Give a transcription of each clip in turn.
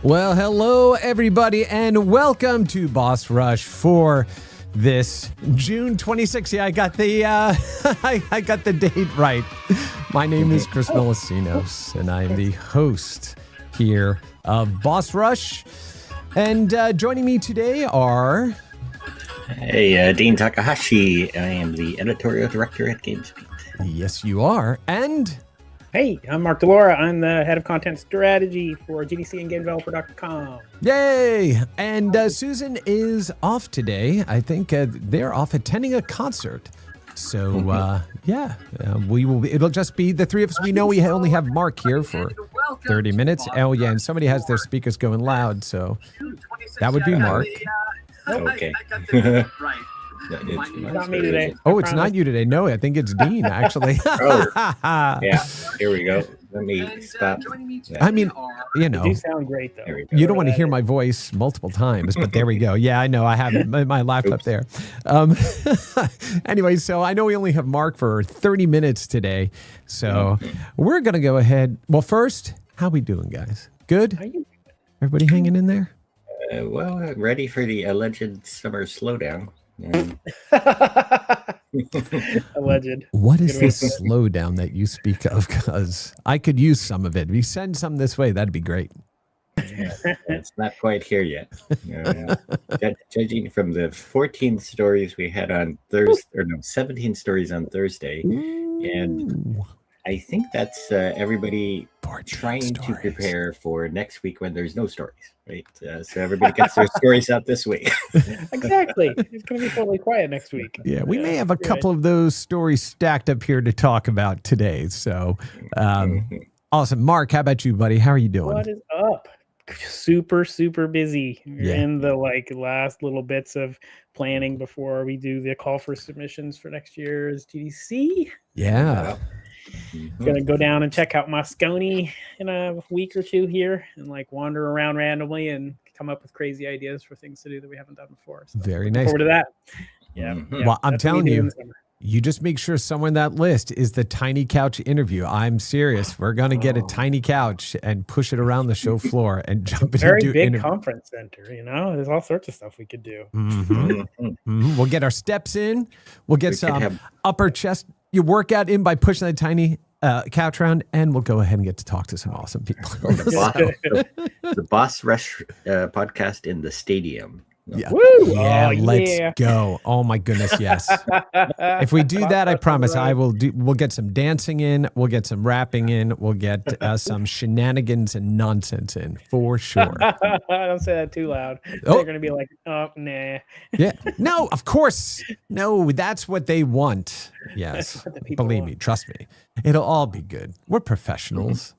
Well, hello, everybody, and welcome to Boss Rush for this June 26th. Yeah, I got the I got the date right. My name is Chris Melosinos, and I am the host here of Boss Rush. And joining me today are... Hey, Dean Takahashi. I am the editorial director at GameSpeed. Yes, you are. And... Hey, I'm Mark Delora. I'm the head of content strategy for GDC and GameDeveloper.com. Yay! And Susan is off today. I think they're off attending a concert. So, we will. It'll just be the three of us. We know we only have Mark here for 30 minutes. Oh, yeah, and somebody has their speakers going loud, so that would be Mark. Okay. It's not me today. Oh, it's not you today. No, I think it's Dean, actually. Yeah, here we go. Let me stop. I mean, you know. You sound great, though. You don't want to hear my voice multiple times, but there we go. Yeah, I know. I have my laptop there. Anyway, so I know we only have Mark for 30 minutes today. So we're going to go ahead. Well, first, how we doing, guys? Good? Everybody hanging in there? Ready for the alleged summer slowdown. Alleged. What is this slowdown that you speak of? Because I could use some of it. If you send some this way, that'd be great. Yeah, it's not quite here yet. Judging from the 14 stories we had on Thursday, 17 stories on Thursday, and I think that's everybody trying to prepare for next week when there's no stories, right? So everybody gets their stories out this week. Exactly. It's going to be totally quiet next week. Yeah, we may have a couple of those stories stacked up here to talk about today. So awesome. Mark, how about you, buddy? How are you doing? What is up? Super busy. We're in the last little bits of planning before we do the call for submissions for next year's GDC. Yeah. Gonna go down and check out Moscone in a week or two here and wander around randomly and come up with crazy ideas for things to do that we haven't done before. So very nice. Forward to that. Yeah. Well, I'm telling you, you just make sure somewhere in that list is the tiny couch interview. I'm serious. We're going to get a tiny couch and push it around the show floor and jump in. Very big conference center, there's all sorts of stuff we could do. We'll get our steps in. We'll get some upper chest workout in by pushing that tiny couch around, and we'll go ahead and get to talk to some awesome people. The Boss Rush podcast in the stadium. Yeah. Woo! Let's go. Oh my goodness, yes. If we do that, I promise we'll get some dancing in, we'll get some rapping in, we'll get some shenanigans and nonsense in for sure. Don't say that too loud. They're gonna be like, oh nah. Yeah. No, of course. No, that's what they want. Yes. Believe me, trust me. It'll all be good. We're professionals.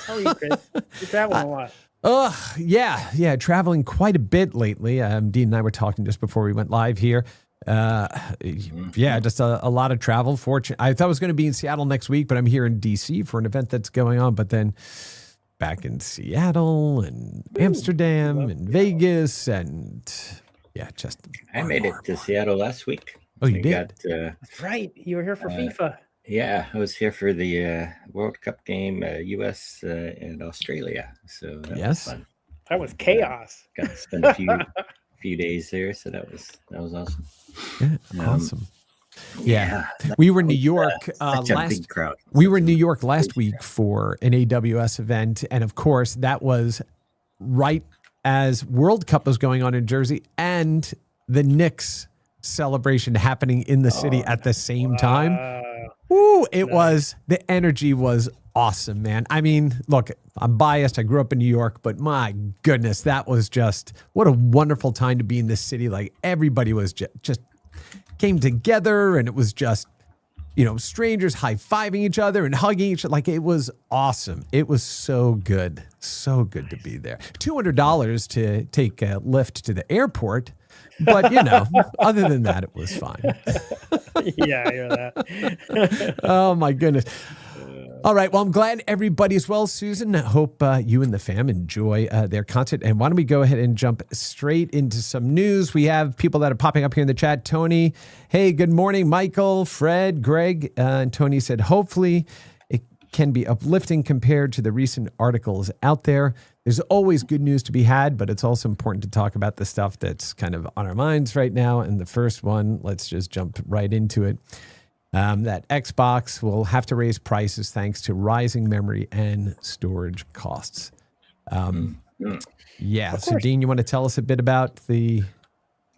How are you, Chris? You're traveling a lot. Yeah, traveling quite a bit lately. Dean and I were talking just before we went live here. Just a lot of travel. I thought I was going to be in Seattle next week, but I'm here in DC for an event that's going on. But then back in Seattle and Amsterdam and Vegas and I made it to Seattle last week. Oh, you did? That's right. You were here for FIFA. Yeah, I was here for the World Cup game, US and Australia. So that was fun. That was chaos. Got to spend a few days there, so that was awesome. Yeah, awesome. Yeah, we were in New York We were in New York last week for an AWS event, and of course that was right as World Cup was going on in Jersey and the Knicks celebration happening in the city at the same time. Ooh, the energy was awesome, man. I mean, look, I'm biased. I grew up in New York, but my goodness, that was what a wonderful time to be in this city. Everybody was just came together, and it was just, strangers high-fiving each other and hugging each other. It was awesome. It was so good to be there. $200 to take a lift to the airport. But, other than that, it was fine. Yeah, I hear that. Oh, my goodness. All right. Well, I'm glad everybody's well, Susan. I hope you and the fam enjoy their concert. And why don't we go ahead and jump straight into some news? We have people that are popping up here in the chat. Tony, hey, good morning. Michael, Fred, Greg. And Tony said, hopefully it can be uplifting compared to the recent articles out there. there's always good news to be had, but it's also important to talk about the stuff that's kind of on our minds right now. And the first one, let's just jump right into it. That Xbox will have to raise prices thanks to rising memory and storage costs. Yeah. So, Dean, you want to tell us a bit about the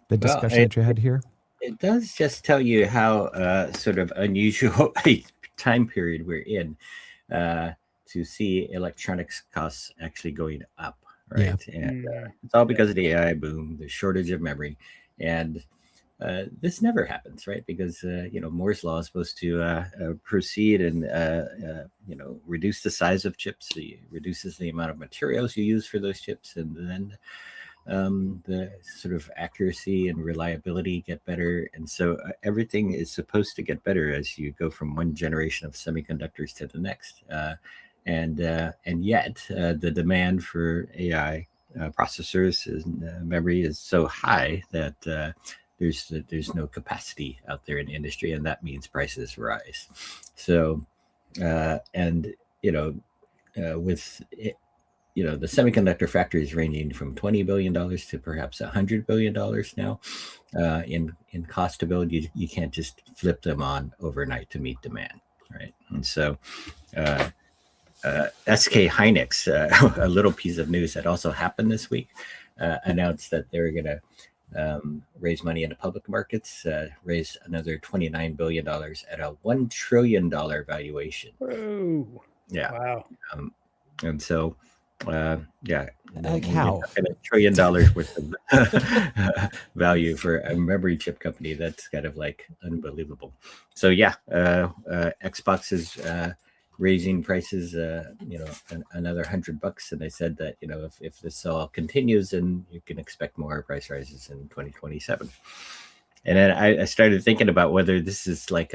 discussion that you had here? It does just tell you how sort of unusual a time period we're in to see electronics costs actually going up, right? Yeah. And it's all because of the AI boom, the shortage of memory, and this never happens, right? Because Moore's law is supposed to proceed and reduce the size of chips. It reduces the amount of materials you use for those chips, and then the sort of accuracy and reliability get better. And so everything is supposed to get better as you go from one generation of semiconductors to the next. And yet the demand for AI processors and memory is so high that there's no capacity out there in the industry, and that means prices rise. So with it, the semiconductor factories ranging from $20 billion to perhaps $100 billion now in cost to build, you can't just flip them on overnight to meet demand, right? And so SK Hynix, a little piece of news that also happened this week, announced that they're going to raise money in the public markets, raise another $29 billion at a $1 trillion valuation. Whoa. Yeah. Wow. And so, like how $1 trillion worth of value for a memory chip company. That's kind of like unbelievable. So Xbox is raising prices another $100, and they said that if this all continues, then you can expect more price rises in 2027. And then I started thinking about whether this is like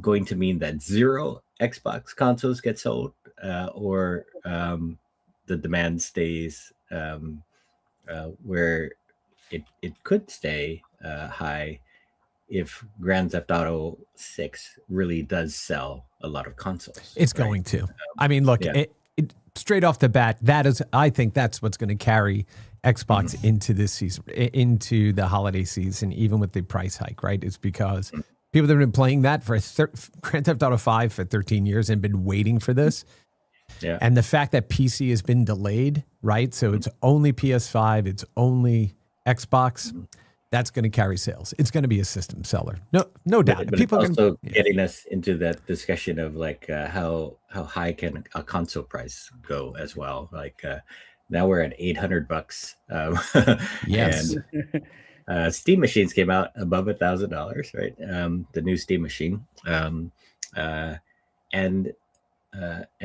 going to mean that 0 Xbox consoles get sold, or the demand stays where it could stay high if Grand Theft Auto 6 really does sell a lot of consoles. It's going to. I mean, look, it, straight off the bat, I think that's what's going to carry Xbox into this season, into the holiday season, even with the price hike, right? It's because people that have been playing that for Grand Theft Auto 5 for 13 years and been waiting for this. Yeah. And the fact that PC has been delayed, right? So it's only PS5, it's only Xbox. That's going to carry sales. It's going to be a system seller. No doubt. But people it's also getting us into that discussion of like how high can a console price go as well. Like now we're at $800. Yes. And Steam machines came out above $1,000, right? The new Steam machine. And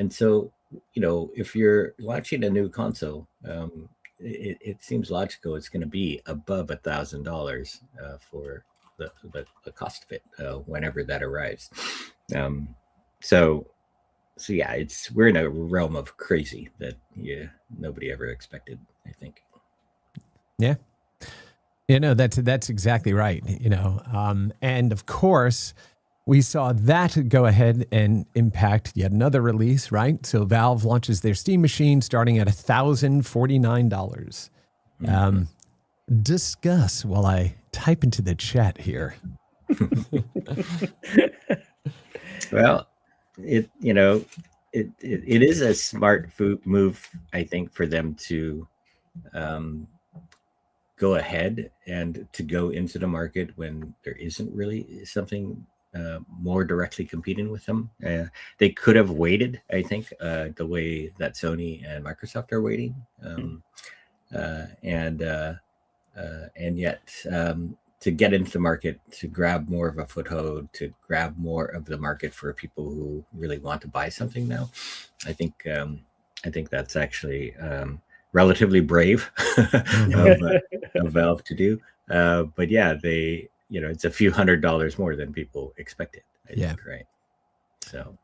so, if you're launching a new console, it seems logical it's going to be above $1,000 for the cost of it whenever that arrives. So we're in a realm of crazy that nobody ever expected, I think. Yeah. That's exactly right. And of course, we saw that go ahead and impact yet another release, right? So Valve launches their Steam machine starting at $1,049. Discuss while I type into the chat here. Well, it is a smart move, I think, for them to go ahead and to go into the market when there isn't really something more directly competing with them. They could have waited, I think, the way that Sony and Microsoft are waiting, and yet to get into the market, to grab more of a foothold, to grab more of the market for people who really want to buy something now. I think that's actually relatively brave of Valve to do. But yeah, they. It's a few $100s more than people expected. I think, right? So,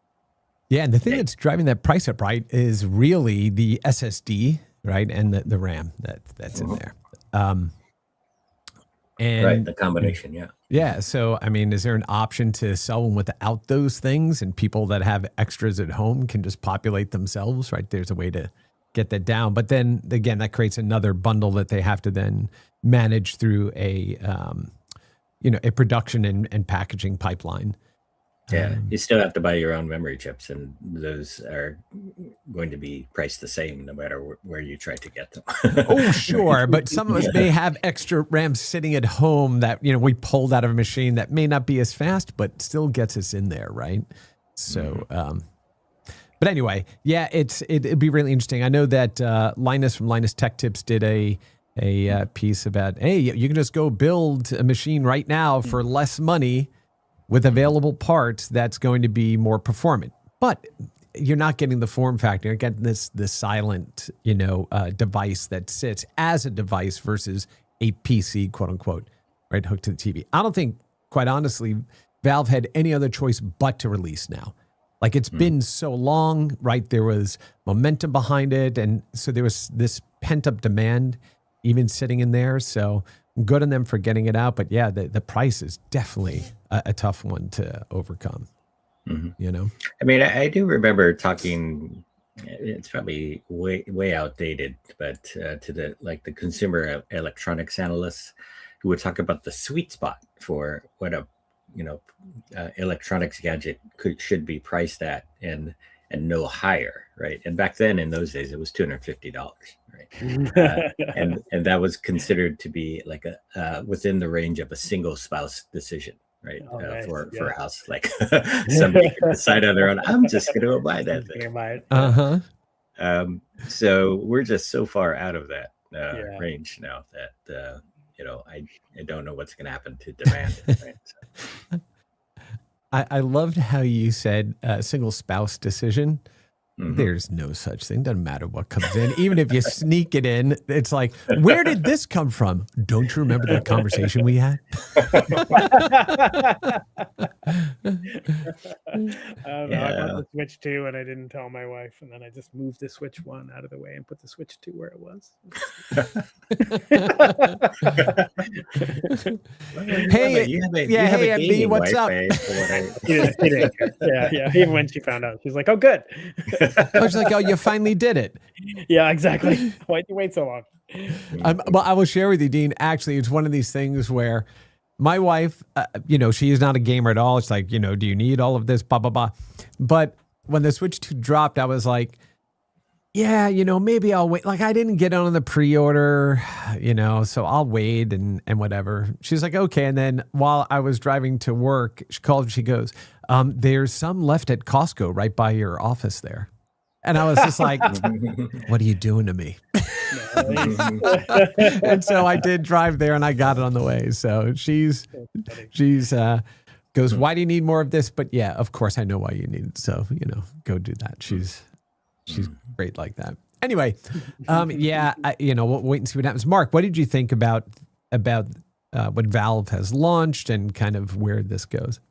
yeah, and the thing that's driving that price up, right, is really the SSD, right, and the RAM that's in there. And right, the combination, yeah. So, I mean, is there an option to sell them without those things, and people that have extras at home can just populate themselves, right? There's a way to get that down. But then again, that creates another bundle that they have to then manage through a production and packaging pipeline. Yeah, you still have to buy your own memory chips, and those are going to be priced the same no matter where you try to get them. Oh, sure. But some of us may have extra RAM sitting at home that, we pulled out of a machine that may not be as fast, but still gets us in there, right? So, but anyway, yeah, it'd be really interesting. I know that Linus from Linus Tech Tips did a piece about, hey, you can just go build a machine right now for less money with available parts that's going to be more performant. But you're not getting the form factor. You're getting this silent, device that sits as a device versus a PC, quote unquote, right, hooked to the TV. I don't think, quite honestly, Valve had any other choice but to release now. Like, it's been so long, right? There was momentum behind it, and so there was this pent-up demand even sitting in there. So good on them for getting it out. But yeah, the price is definitely a tough one to overcome. I mean, I do remember talking, it's probably way outdated, but to the consumer electronics analysts who would talk about the sweet spot for what a electronics gadget should be priced at and no higher, right? And back then, in those days, it was $250, right? And that was considered to be like within the range of a single spouse decision, right? Nice. For a house, like somebody can decide on their own. I'm just going to go buy that thing. So we're just so far out of that range now that I don't know what's going to happen to demand. Right? So. I loved how you said single spouse decision. There's no such thing. Doesn't matter what comes in. Even if you sneak it in, it's like, where did this come from? Don't you remember that conversation we had? I bought the Switch 2 and I didn't tell my wife, and then I just moved the Switch 1 out of the way and put the Switch 2 where it was. Hey, MB, what's up? Yeah. Even when she found out, she's like, "Oh, good." I was like, "Oh, you finally did it." Yeah, exactly. Why'd you wait so long? Well, I will share with you, Dean. Actually, it's one of these things where my wife, she is not a gamer at all. It's like, do you need all of this? Blah, blah, blah. But when the Switch 2 dropped, I was like, yeah, maybe I'll wait. Like, I didn't get on the pre-order, so I'll wait and whatever. She's like, okay. And then while I was driving to work, she called and she goes, there's some left at Costco right by your office there. And I was just like, what are you doing to me? And so I did drive there and I got it on the way. So she's goes, why do you need more of this? But yeah, of course I know why you need it. So, go do that. She's great like that. Anyway, we'll wait and see what happens. Mark, what did you think about what Valve has launched and kind of where this goes?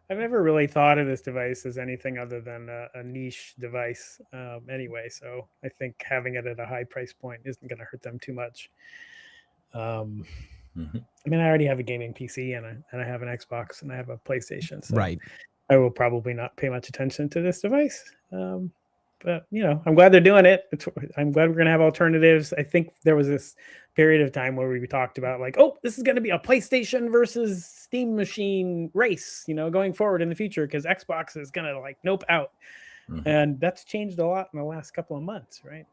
I've never really thought of this device as anything other than a niche device anyway. So I think having it at a high price point isn't going to hurt them too much. I mean, I already have a gaming PC and I have an Xbox and I have a PlayStation. So right. I will probably not pay much attention to this device. But, I'm glad they're doing it. I'm glad we're going to have alternatives. I think there was this period of time where we talked about like, oh, this is going to be a PlayStation versus Steam machine race, going forward in the future because Xbox is going to like nope out. And that's changed a lot in the last couple of months, right?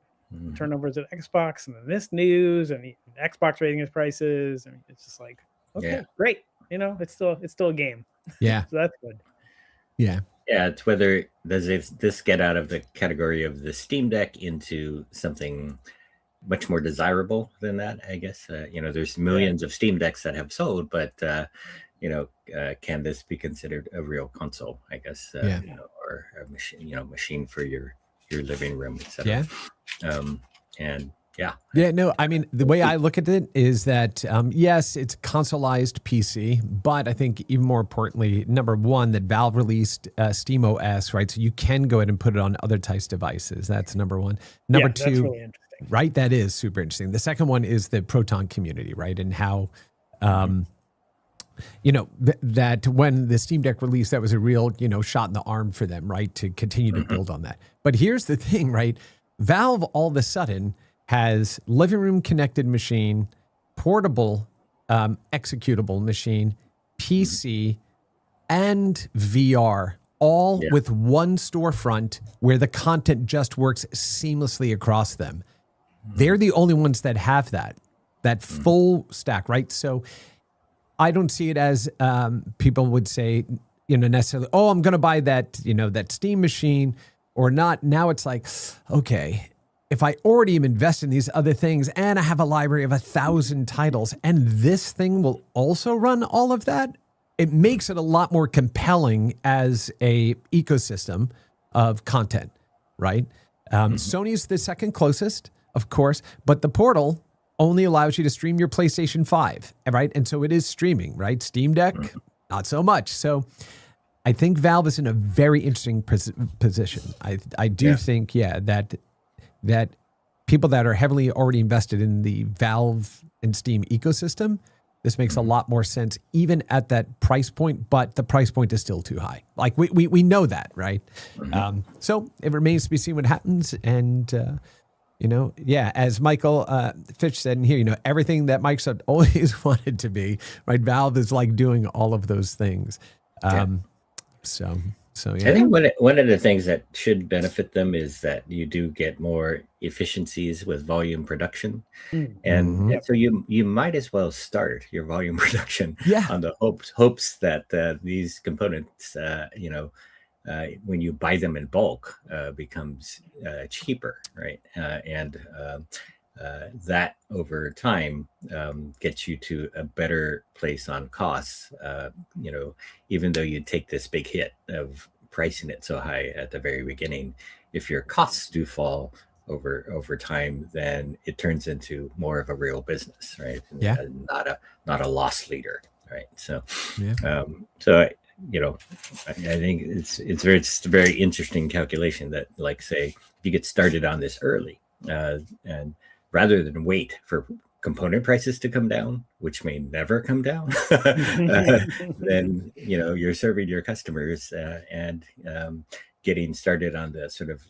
Turnovers at Xbox and then this news and Xbox raising its prices. I mean, it's just like, okay, great. It's still a game. Yeah. So that's good. Yeah. Yeah, it's whether does this get out of the category of the Steam Deck into something much more desirable than that, I guess. There's millions of Steam Decks that have sold, but, can this be considered a real console, I guess, or a machine for your living room, etc. Yeah, no, I mean, the way I look at it is that, yes, it's a consoleized PC, but I think even more importantly, number one, that Valve released Steam OS, right? So you can go ahead and put it on other types of devices. That's number one. Number two, that's really interesting. Right? That is super interesting. The second one is the Proton community, right? And how that when the Steam Deck released, that was a real, shot in the arm for them, right? To continue to build on that. But here's the thing, right? Valve all of a sudden has living room connected machine, portable executable machine, PC, and VR, all with one storefront where the content just works seamlessly across them. They're the only ones that have that full stack, right? So I don't see it as people would say, necessarily, oh, I'm going to buy that, that Steam machine or not. Now it's like, okay, if I already am invested in these other things and I have a library of 1,000 titles and this thing will also run all of that, it makes it a lot more compelling as a ecosystem of content, right? Sony's the second closest, of course, but the portal only allows you to stream your PlayStation 5, right? And so it is streaming, right? Steam Deck, not so much. So I think Valve is in a very interesting position. I do think, that people that are heavily already invested in the Valve and Steam ecosystem, this makes a lot more sense even at that price point, but the price point is still too high. Like we know that, right? So it remains to be seen what happens. And, as Michael Fitch said in here, everything that Microsoft always wanted to be, right? Valve is like doing all of those things. So yeah. I think one of the things that should benefit them is that you do get more efficiencies with volume production, and so you might as well start your volume production on the hopes that these components, when you buy them in bulk, becomes cheaper, right? And that over time gets you to a better place on costs. Even though you take this big hit of pricing it so high at the very beginning, if your costs do fall over time, then it turns into more of a real business, right? And not a loss leader, right? So, I think it's a very interesting calculation that, like, say, if you get started on this early, and rather than wait for component prices to come down, which may never come down, then you're serving your customers and getting started on the sort of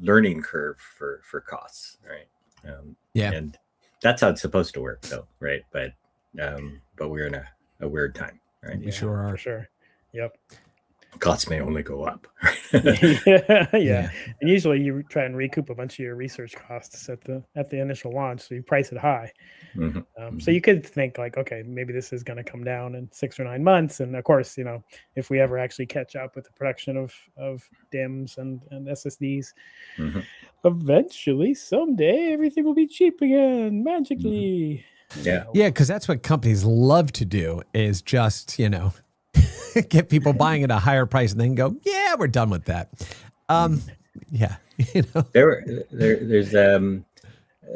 learning curve for costs, right? And that's how it's supposed to work, though, right? But we're in a weird time, right? We sure are. For sure. Yep. Costs may only go up. Yeah. And usually you try and recoup a bunch of your research costs at the initial launch, so you price it high. So you could think like, okay, maybe this is going to come down in 6 or 9 months, and of course, if we ever actually catch up with the production of DIMMs and SSDs, eventually, someday, everything will be cheap again magically. Yeah, because that's what companies love to do, is just get people buying at a higher price and then go, yeah, we're done with that.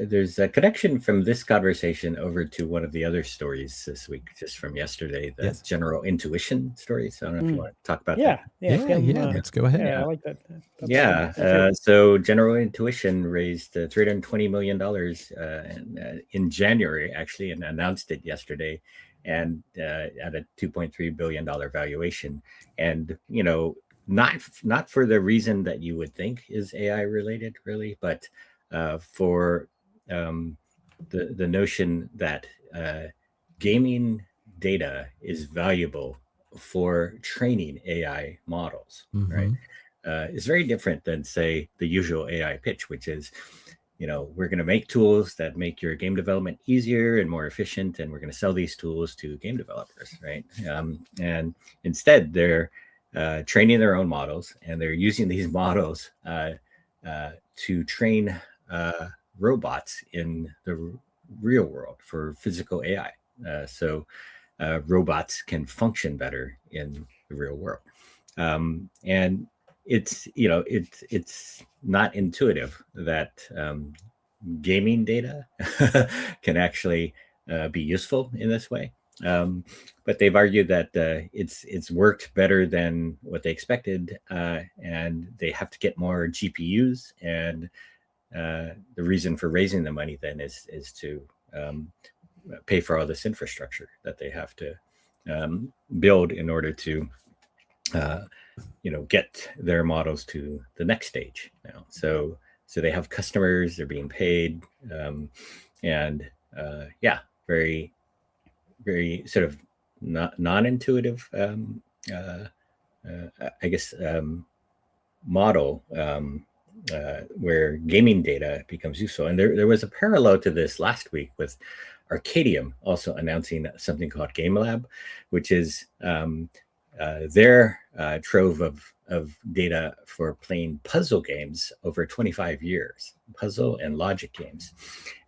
There's a connection from this conversation over to one of the other stories this week, just from yesterday, the general intuition stories. I don't know if you want to talk about that. Let's go ahead. I like that. So General Intuition raised $320 million in January, actually, and announced it yesterday, and at a $2.3 billion valuation. And, not for the reason that you would think is AI related, really, but for the notion that gaming data is valuable for training AI models, right? It's very different than, say, the usual AI pitch, which is, we're going to make tools that make your game development easier and more efficient, and we're going to sell these tools to game developers, right? And instead, they're training their own models, and they're using these models to train robots in the real world for physical AI. So robots can function better in the real world. And it's not intuitive that gaming data can actually be useful in this way. But they've argued that it's worked better than what they expected, and they have to get more GPUs. And the reason for raising the money then is to pay for all this infrastructure that they have to build in order to get their models to the next stage now. So they have customers, they're being paid, and very, very sort of non-intuitive, I guess, model where gaming data becomes useful. And there was a parallel to this last week with Arcadium also announcing something called Game Lab, which is their trove of data for playing puzzle games over 25 years, puzzle and logic games.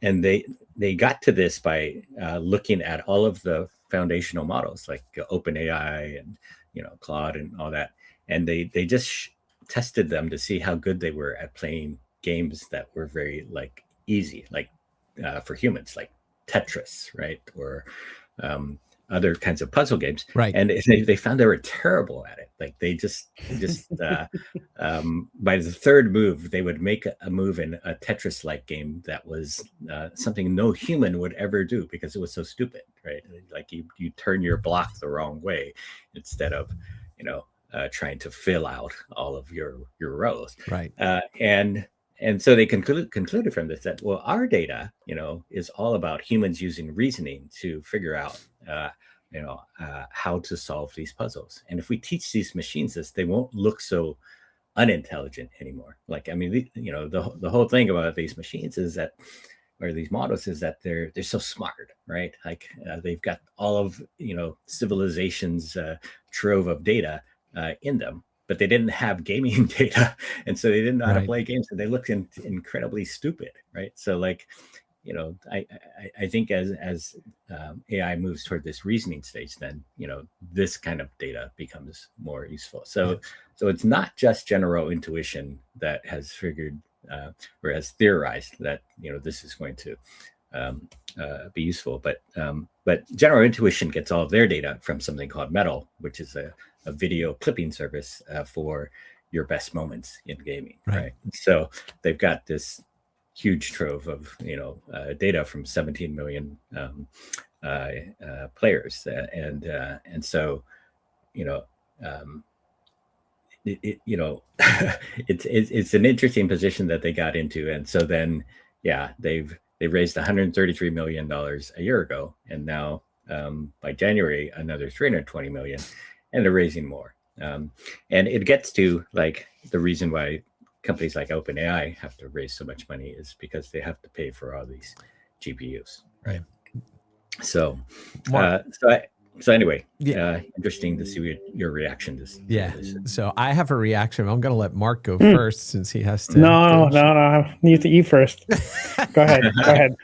And they got to this by looking at all of the foundational models like OpenAI and Claude and all that. And they just tested them to see how good they were at playing games that were very like easy, like for humans, like Tetris, right? Or other kinds of puzzle games, right? And they found they were terrible at it. Like they just by the third move, they would make a move in a Tetris-like game that was something no human would ever do because it was so stupid, right? Like you turn your block the wrong way instead of trying to fill out all of your rows, right? And so they concluded from this that, well, our data, is all about humans using reasoning to figure out, how to solve these puzzles. And if we teach these machines this, they won't look so unintelligent anymore. Like, I mean, the whole thing about these machines is that, or these models, is that they're so smart, right? Like they've got all of, civilization's trove of data in them. But they didn't have gaming data, and so they didn't know how to play games, and they looked incredibly stupid, right? So, like, I think as AI moves toward this reasoning stage, then this kind of data becomes more useful. So it's not just general intuition that has figured or has theorized that this is going to be useful, but general intuition gets all of their data from something called Metal, which is a video clipping service for your best moments in gaming, right? So they've got this huge trove of data from 17 million players, and so it's an interesting position that they got into, and so then they raised $133 million a year ago, and now by January another 320 million. And they're raising more. And it gets to like the reason why companies like OpenAI have to raise so much money is because they have to pay for all these GPUs. Right. So, so anyway, interesting to see your reaction to this. Yeah. So I have a reaction. I'm going to let Mark go first since he has to. No. You first. Go ahead.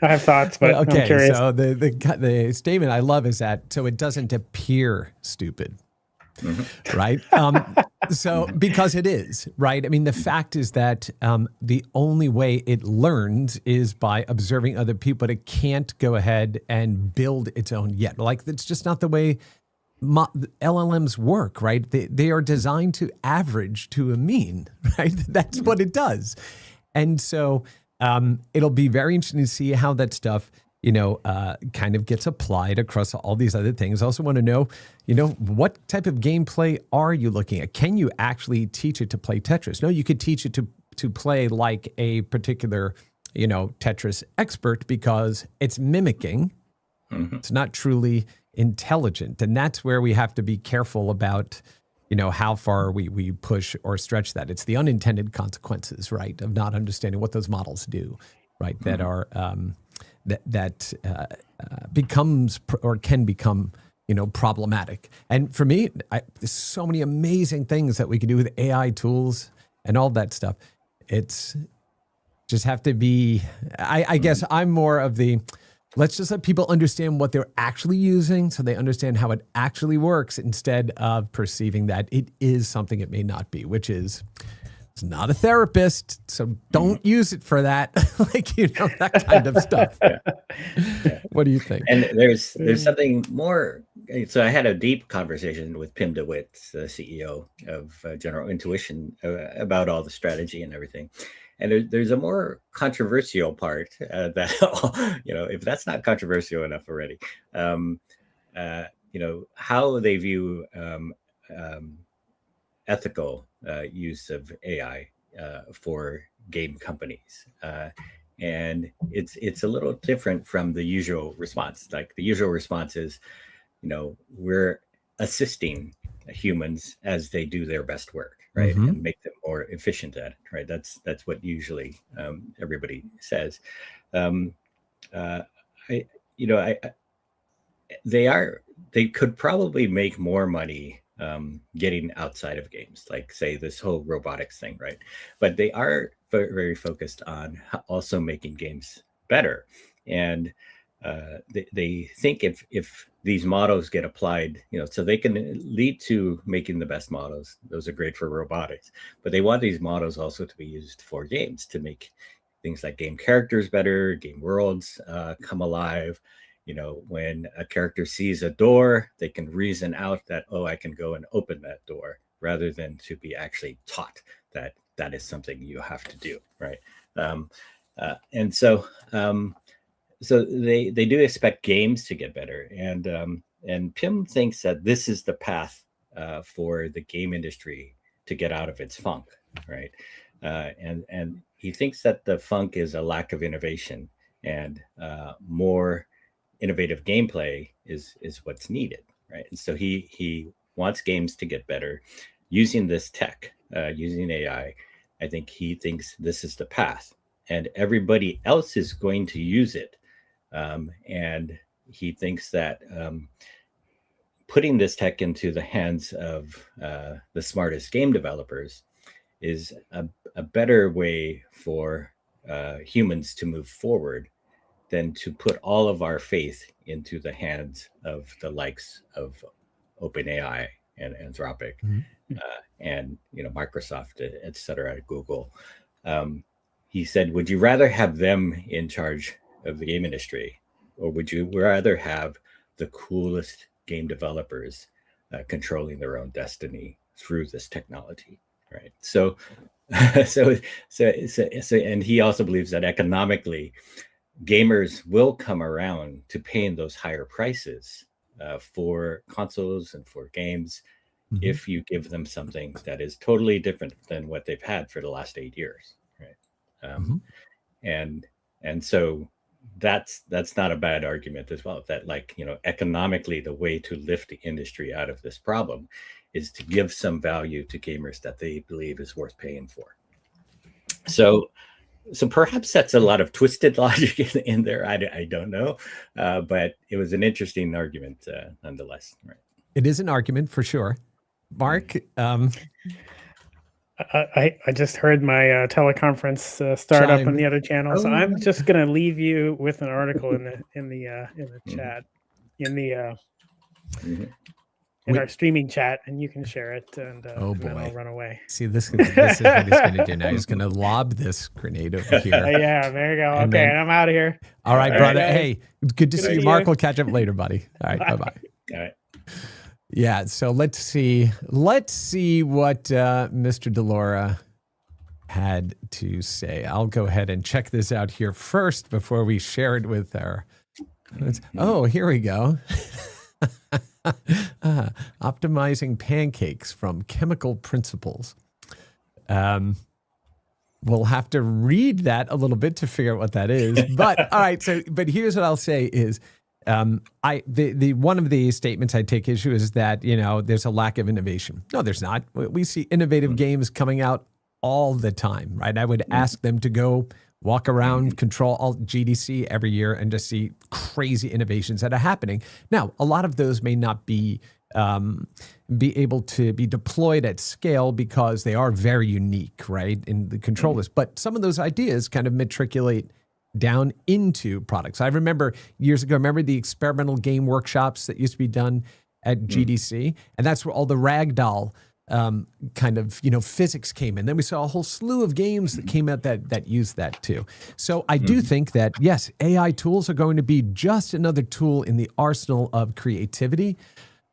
I have thoughts, but okay, I'm curious. So the statement I love is that so it doesn't appear stupid. Mm-hmm. Right. So because it is, right. I mean, the fact is that the only way it learns is by observing other people, but it can't go ahead and build its own yet. Like it's just not the way LLMs work, right? They are designed to average to a mean, right? That's what it does. And so it'll be very interesting to see how that stuff kind of gets applied across all these other things. I also want to know, what type of gameplay are you looking at? Can you actually teach it to play Tetris? No, you could teach it to play like a particular, Tetris expert because it's mimicking. Mm-hmm. It's not truly intelligent. And that's where we have to be careful about, how far we push or stretch that. It's the unintended consequences, right, of not understanding what those models do, right, that are... that becomes or can become, problematic. And for me, there's so many amazing things that we can do with AI tools and all that stuff. It's just have to be, I guess I'm more of the, let's just let people understand what they're actually using so they understand how it actually works instead of perceiving that it is something it may not be, which is... It's not a therapist, so don't use it for that. That kind of stuff. Yeah. What do you think? And there's something more. So I had a deep conversation with Pim DeWitt, the CEO of General Intuition, about all the strategy and everything. there's a more controversial part that, if that's not controversial enough already, how they view ethical use of AI for game companies. And it's a little different from the usual response. Like the usual response is, we're assisting humans as they do their best work, right? And make them more efficient at it, right? That's what usually everybody says. They could probably make more money getting outside of games, like say this whole robotics thing, right? But they are very focused on also making games better. And they think if these models get applied, so they can lead to making the best models. Those are great for robotics, but they want these models also to be used for games to make things like game characters better, game worlds come alive. When a character sees a door, they can reason out that, I can go and open that door, rather than to be actually taught that that is something you have to do, right? And so they do expect games to get better, and Pim thinks that this is the path for the game industry to get out of its funk, right? And he thinks that the funk is a lack of innovation, and more innovative gameplay is what's needed, right? And so he wants games to get better using this tech, using AI. I think he thinks this is the path, and everybody else is going to use it. And he thinks that putting this tech into the hands of the smartest game developers is a better way for humans to move forward than to put all of our faith into the hands of the likes of OpenAI and Anthropic, and Microsoft, et cetera, Google. He said, would you rather have them in charge of the game industry, or would you rather have the coolest game developers controlling their own destiny through this technology, right? So and he also believes that economically, gamers will come around to paying those higher prices for consoles and for games if you give them something that is totally different than what they've had for the last 8 years, right? And so that's not a bad argument as well, that economically the way to lift the industry out of this problem is to give some value to gamers that they believe is worth paying for. So perhaps that's a lot of twisted logic in there. I don't know, but it was an interesting argument nonetheless. Right? It is an argument for sure. Mark, I just heard my teleconference start up on the other channel, so I'm just going to leave you with an article in the chat, in our streaming chat, and you can share it, and then I'll run away. See, this is what he's going to do now. He's going to lob this grenade over here. Yeah, there you go. And okay, I'm out of here. All right, brother. Hey, good to see you. Mark, we'll catch up later, buddy. All right, bye-bye. All right. Yeah, so let's see what Mr. Delora had to say. I'll go ahead and check this out here first before we share it with our... Oh, here we go. Optimizing pancakes from chemical principles. We'll have to read that a little bit to figure out what that is. But all right, but here's what I'll say is, the one of the statements I take issue is that, there's a lack of innovation. No, there's not. We see innovative games coming out all the time, right? I would ask them to go walk around Control Alt GDC every year and just see crazy innovations that are happening. Now, a lot of those may not be able to be deployed at scale because they are very unique, right, in the controllers. But some of those ideas kind of matriculate down into products. I remember years ago, the experimental game workshops that used to be done at GDC, and that's where all the ragdoll kind of, physics came in. Then we saw a whole slew of games that came out that used that too. So I do think that, yes, AI tools are going to be just another tool in the arsenal of creativity.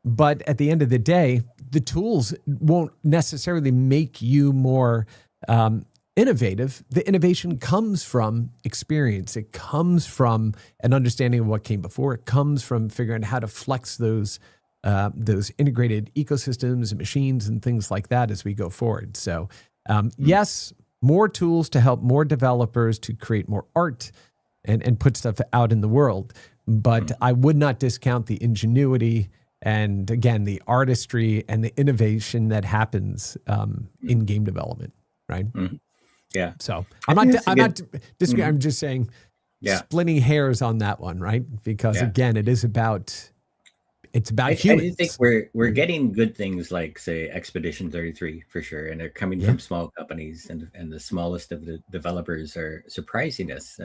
But at the end of the day, the tools won't necessarily make you more innovative, the innovation comes from experience. It comes from an understanding of what came before. It comes from figuring out how to flex those integrated ecosystems and machines and things like that as we go forward. So yes, more tools to help more developers to create more art and put stuff out in the world. But I would not discount the ingenuity and, again, the artistry and the innovation that happens in game development, right? Mm-hmm. Yeah. So I'm not disagreeing. I'm just saying splitting hairs on that one, right? Because, again, it's about humans. I think we're getting good things like, say, Expedition 33 for sure, and they're coming from small companies, and the smallest of the developers are surprising us.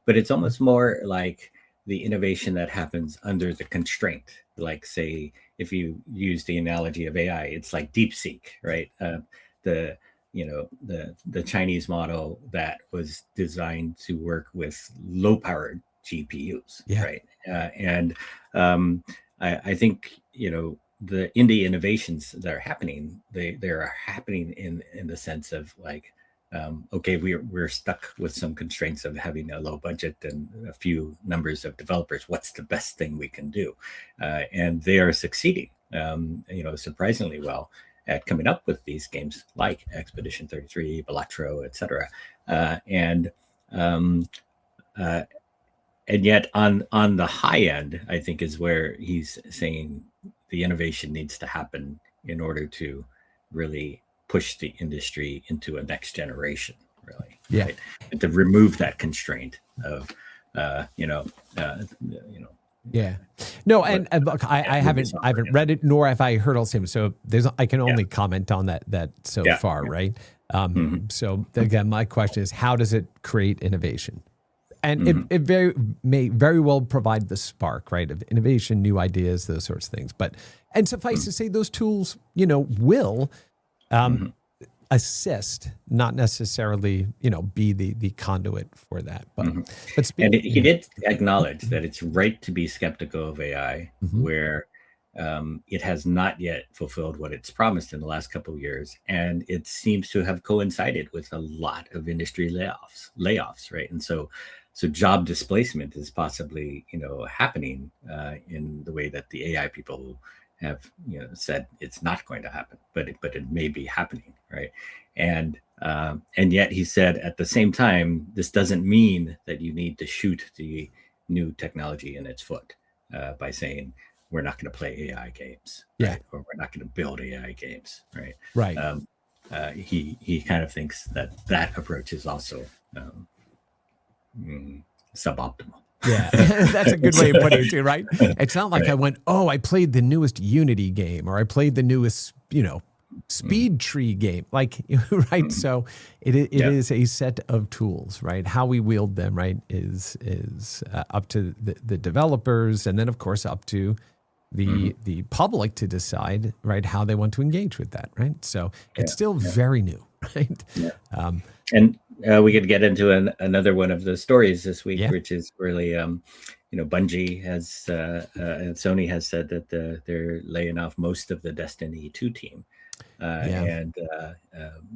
But it's almost more like the innovation that happens under the constraint. Like, say, if you use the analogy of AI, it's like DeepSeek, right? The Chinese model that was designed to work with low-powered GPUs, right? I think, the indie innovations that are happening, they are happening in the sense of like, okay, we're stuck with some constraints of having a low budget and a few numbers of developers. What's the best thing we can do? And they are succeeding, surprisingly well at coming up with these games like Expedition 33, Balatro, etc. And yet on the high end, I think is where he's saying the innovation needs to happen in order to really push the industry into a next generation, really. Right? And to remove that constraint of, No, and look, I haven't read it, nor have I heard all the same. So I can only comment on that so far, right? So again, my question is, how does it create innovation? And it may very well provide the spark, right, of innovation, new ideas, those sorts of things. And suffice to say, those tools, will assist, not necessarily, be the conduit for that. But he did acknowledge that it's right to be skeptical of AI, where it has not yet fulfilled what it's promised in the last couple of years, and it seems to have coincided with a lot of industry layoffs, right? And so job displacement is possibly, happening in the way that the AI people have, said it's not going to happen, but it may be happening, right? And yet he said at the same time, this doesn't mean that you need to shoot the new technology in its foot by saying we're not going to play AI games, right? Or we're not going to build AI games, right? Right. He kind of thinks that approach is also suboptimal. Yeah, that's a good way of putting it too, right? It's not like I went, I played the newest Unity game, or I played the newest, speed tree game, like, right? So it is a set of tools, right? How we wield them, right, is up to the developers, and then of course up to the public to decide, right, how they want to engage with that, right? So it's still very new, right? And we could get into another one of the stories this week, which is really, Bungie has and Sony has said that they're laying off most of the Destiny 2 team, and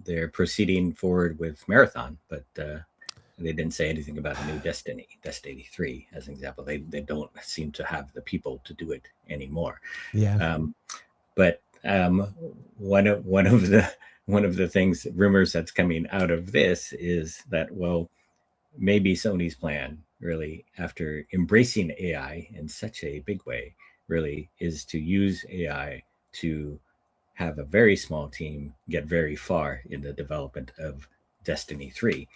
they're proceeding forward with Marathon, but they didn't say anything about a new Destiny 3 as an example. They don't seem to have the people to do it anymore. But one of the things, rumors that's coming out of this is that, well, maybe Sony's plan really, after embracing AI in such a big way, really is to use AI to have a very small team get very far in the development of Destiny 3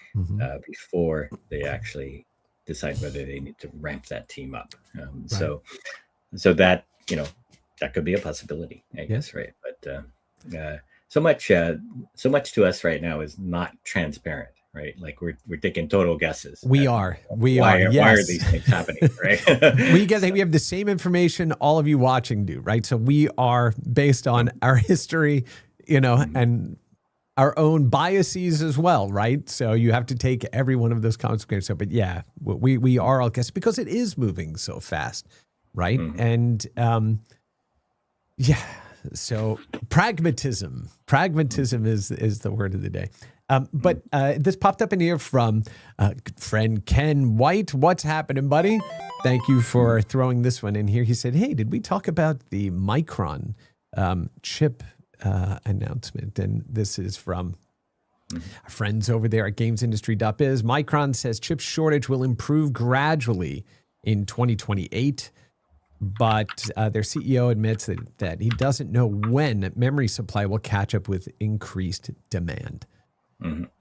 before they actually decide whether they need to ramp that team up. So that, that could be a possibility, I guess, right? But so much to us right now is not transparent, right? Like we're taking total guesses. We are. Why are these things happening, right? we have the same information all of you watching do, right? So we are based on our history, and our own biases as well, right? So you have to take every one of those consequences. But yeah, we are all guessing because it is moving so fast, right? And so pragmatism is the word of the day. But this popped up in here from good friend Ken White. What's happening, buddy? Thank you for throwing this one in here. He said, hey, did we talk about the Micron chip announcement? And this is from our friends over there at gamesindustry.biz. Micron says chip shortage will improve gradually in 2028. But their CEO admits that he doesn't know when memory supply will catch up with increased demand.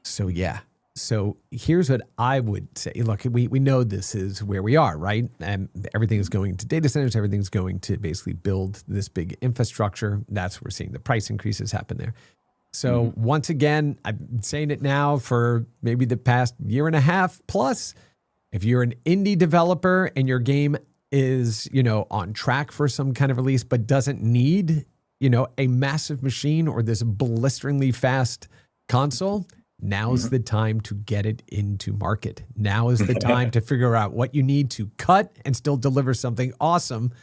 So, yeah. So here's what I would say. Look, we know this is where we are, right? And everything is going to data centers. Everything's going to basically build this big infrastructure. That's where we're seeing the price increases happen there. So once again, I've been saying it now for maybe the past year and a half plus. If you're an indie developer and your game is, on track for some kind of release, but doesn't need, a massive machine or this blisteringly fast console, now's the time to get it into market. Now is the time to figure out what you need to cut and still deliver something awesome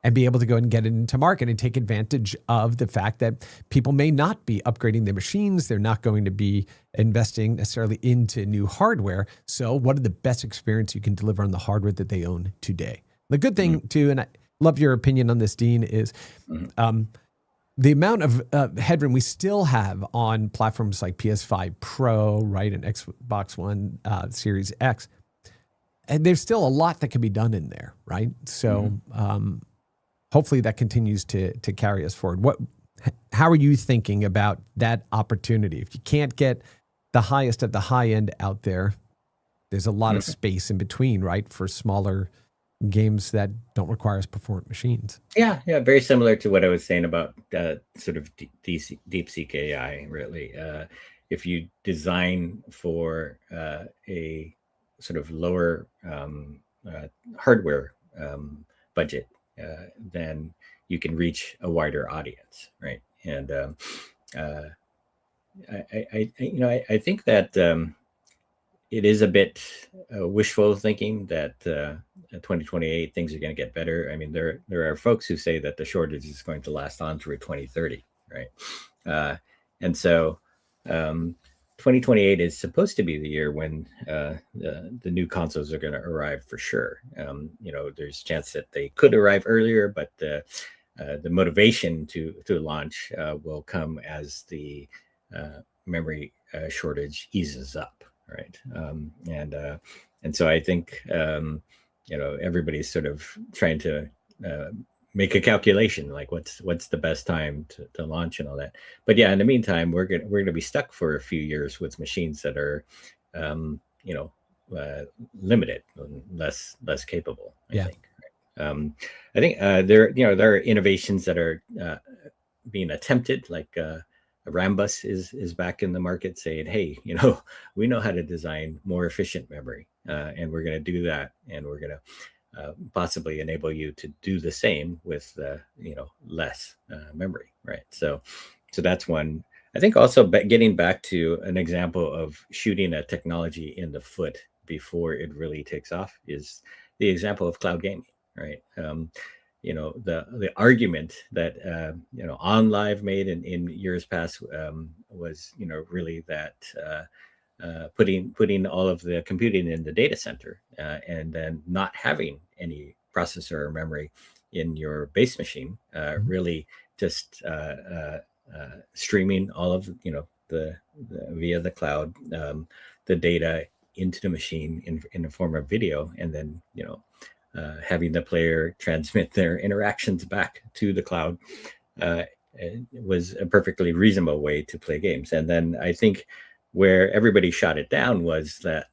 and be able to go and get it into market and take advantage of the fact that people may not be upgrading their machines. They're not going to be investing necessarily into new hardware. So what are the best experience you can deliver on the hardware that they own today? The good thing too, and I love your opinion on this, Dean, is the amount of headroom we still have on platforms like PS5 Pro, right, and Xbox One Series X. And there's still a lot that can be done in there, right? So hopefully that continues to carry us forward. How are you thinking about that opportunity? If you can't get the highest at the high end out there, there's a lot of space in between, right, for smaller games that don't require as performant machines. Yeah, very similar to what I was saying about sort of DeepSeek AI, really. If you design for a sort of lower hardware budget, then you can reach a wider audience, right? And I think that it is a bit wishful thinking that 2028 things are going to get better. I mean, there are folks who say that the shortage is going to last on through 2030, right? And so 2028 is supposed to be the year when the new consoles are going to arrive for sure. There's a chance that they could arrive earlier, but the motivation to launch will come as the memory shortage eases up. Right. And so I think, everybody's sort of trying to make a calculation, like what's the best time to launch and all that. But yeah, in the meantime, we're going to be stuck for a few years with machines that are, limited, less capable, I think. I think there are innovations that are being attempted, like Rambus is back in the market saying, hey, we know how to design more efficient memory, and we're going to do that, and we're going to possibly enable you to do the same with less memory, right? So that's one. I think also getting back to an example of shooting a technology in the foot before it really takes off is the example of cloud gaming, right? The argument that OnLive made in years past was really that putting all of the computing in the data center and then not having any processor or memory in your base machine, really just streaming all of the via the cloud the data into the machine in the form of video, and then having the player transmit their interactions back to the cloud was a perfectly reasonable way to play games. And then I think where everybody shot it down was that,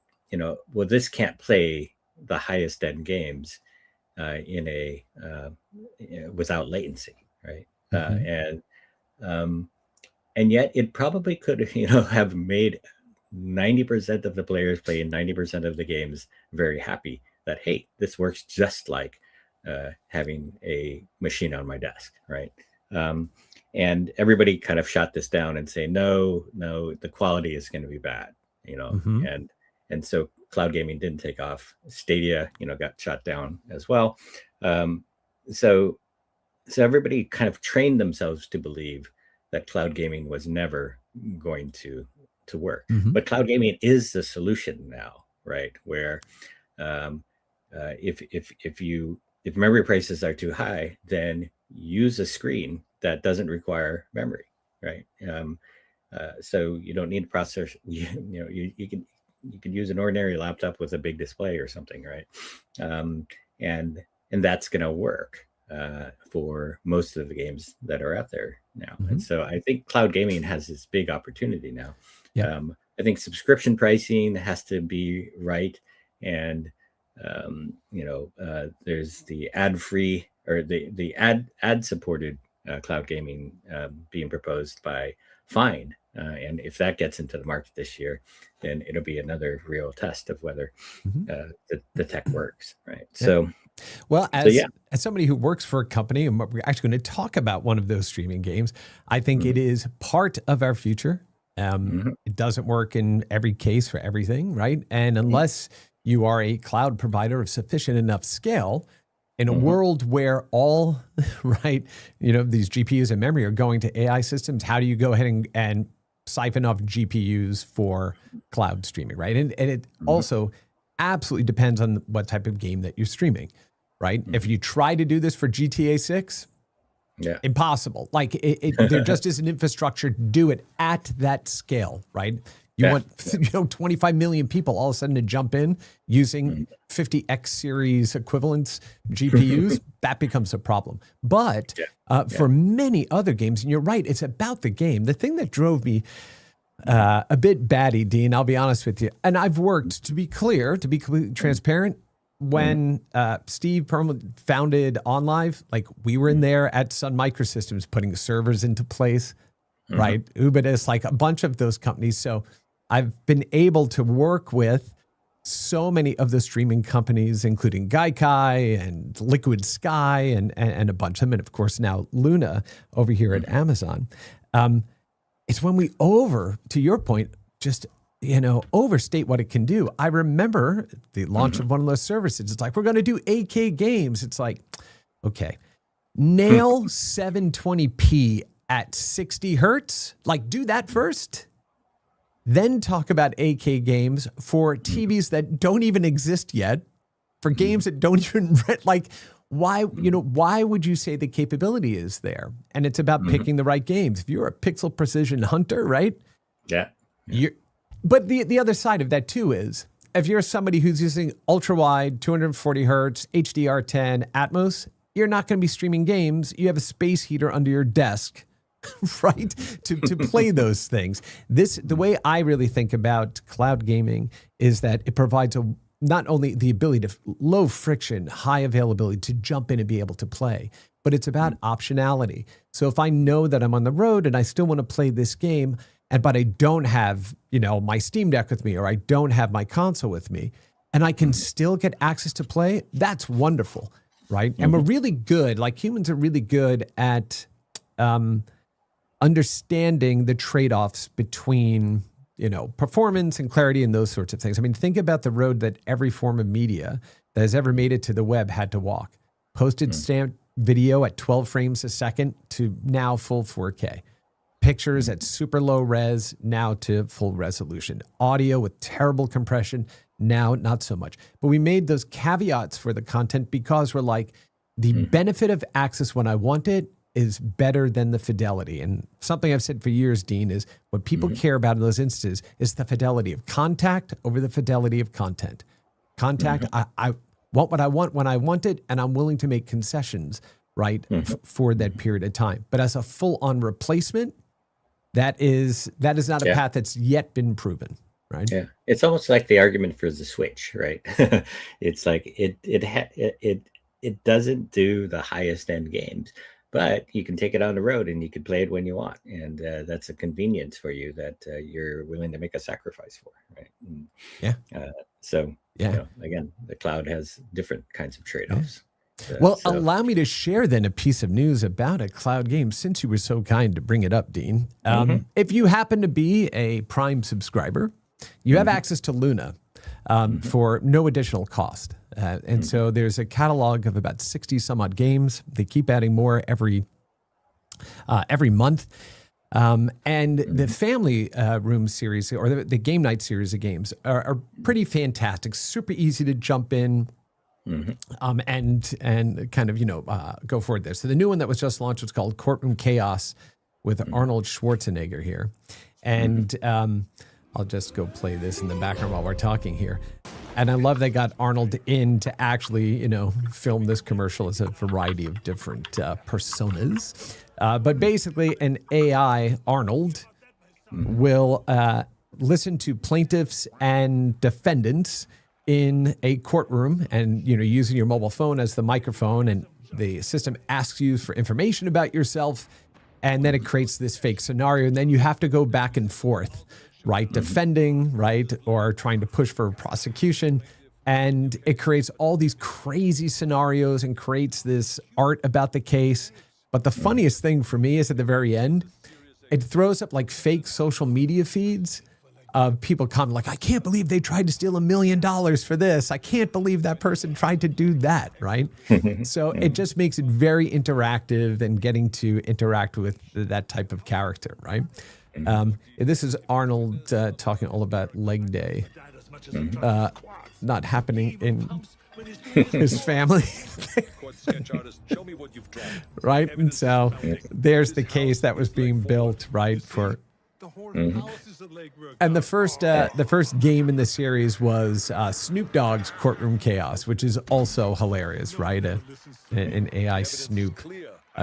this can't play the highest end games in a without latency, right? And yet it probably could, have made 90% of the players playing 90% of the games very happy that, hey, this works just like having a machine on my desk, right? And everybody kind of shot this down and say, no, the quality is going to be bad, and so cloud gaming didn't take off. Stadia, got shot down as well. So everybody kind of trained themselves to believe that cloud gaming was never going to to work. But cloud gaming is the solution now, right? Where if memory prices are too high, then use a screen that doesn't require memory, right? So you don't need a processor. You can use an ordinary laptop with a big display or something, right? And that's going to work for most of the games that are out there now. And so I think cloud gaming has this big opportunity now. I think subscription pricing has to be right, and there's the ad-free or the ad-supported cloud gaming being proposed by Fine. And if that gets into the market this year, then it'll be another real test of whether the tech works, right? Yeah. So, well, as somebody who works for a company, and we're actually going to talk about one of those streaming games, I think it is part of our future. It doesn't work in every case for everything, right? And unless you are a cloud provider of sufficient enough scale, in a world where all, right, these GPUs and memory are going to AI systems, how do you go ahead and siphon off GPUs for cloud streaming, right? And it also absolutely depends on what type of game that you're streaming, right? If you try to do this for GTA 6, impossible. Like there just isn't infrastructure to do it at that scale, right? You want 25 million people all of a sudden to jump in using 50 X series equivalents GPUs. That becomes a problem. But for many other games, and you're right, it's about the game. The thing that drove me a bit batty, Dean, I'll be honest with you, and I've worked, to be clear, to be completely transparent, when Steve Perlman founded OnLive, like we were in there at Sun Microsystems putting servers into place, right? Ubuntu, like a bunch of those companies. So I've been able to work with so many of the streaming companies, including Gaikai and Liquid Sky and a bunch of them. And of course, now Luna over here at Amazon. It's when we to your point, just, overstate what it can do. I remember the launch of one of those services. It's like, we're going to do 8K games. It's like, okay, nail 720p at 60 hertz. Like, do that first. Then talk about 8K games for TVs that don't even exist yet, for games that don't even like. Why would you say the capability is there? And it's about picking the right games. If you're a pixel precision hunter, right? Yeah. But the other side of that too is, if you're somebody who's using ultra wide, 240 hertz, HDR10, Atmos, you're not going to be streaming games. You have a space heater under your desk, right? To play those things. The way I really think about cloud gaming is that it provides not only the ability to low friction, high availability to jump in and be able to play, but it's about optionality. So if I know that I'm on the road and I still want to play this game, but I don't have, my Steam Deck with me, or I don't have my console with me, and I can still get access to play, that's wonderful, right? And we're really good, like humans are really good at understanding the trade-offs between performance and clarity and those sorts of things. I mean, think about the road that every form of media that has ever made it to the web had to walk. Postage stamp video at 12 frames a second to now full 4K. Pictures at super low res, now to full resolution. Audio with terrible compression, now not so much. But we made those caveats for the content because we're like, the benefit of access when I want it is better than the fidelity. And something I've said for years, Dean, is what people care about in those instances is the fidelity of contact over the fidelity of content. Contact, I want what I want when I want it, and I'm willing to make concessions, right, for that period of time. But as a full-on replacement, that is not a path that's yet been proven, right? Yeah, it's almost like the argument for the Switch, right? It's like it doesn't do the highest end games, but you can take it on the road and you can play it when you want, and that's a convenience for you that you're willing to make a sacrifice for, right? And, again, the cloud has different kinds of trade-offs. Allow me to share then a piece of news about a cloud game, since you were so kind to bring it up, Dean. If you happen to be a Prime subscriber, you have access to Luna for no additional cost. And so there's a catalog of about 60 some odd games. They keep adding more every month. And the Family Room series, or the game night series of games, are pretty fantastic. Super easy to jump in. And kind of, go forward there. So the new one that was just launched was called Courtroom Chaos with Arnold Schwarzenegger here. And I'll just go play this in the background while we're talking here. And I love they got Arnold in to actually, film this commercial as a variety of different personas. But basically an AI Arnold will listen to plaintiffs and defendants in a courtroom, and using your mobile phone as the microphone, and the system asks you for information about yourself, and then it creates this fake scenario, and then you have to go back and forth, right? Defending, right? Or trying to push for prosecution. And it creates all these crazy scenarios and creates this art about the case. But the funniest thing for me is at the very end, it throws up like fake social media feeds of people comment like, I can't believe they tried to steal $1 million for this. I can't believe that person tried to do that, right? So it just makes it very interactive and getting to interact with that type of character, right? This is Arnold talking all about leg day not happening in his family. Right? And so there's the case that was being built, right, for... And the first game in the series was Snoop Dogg's Courtroom Chaos, which is also hilarious, right? An AI Snoop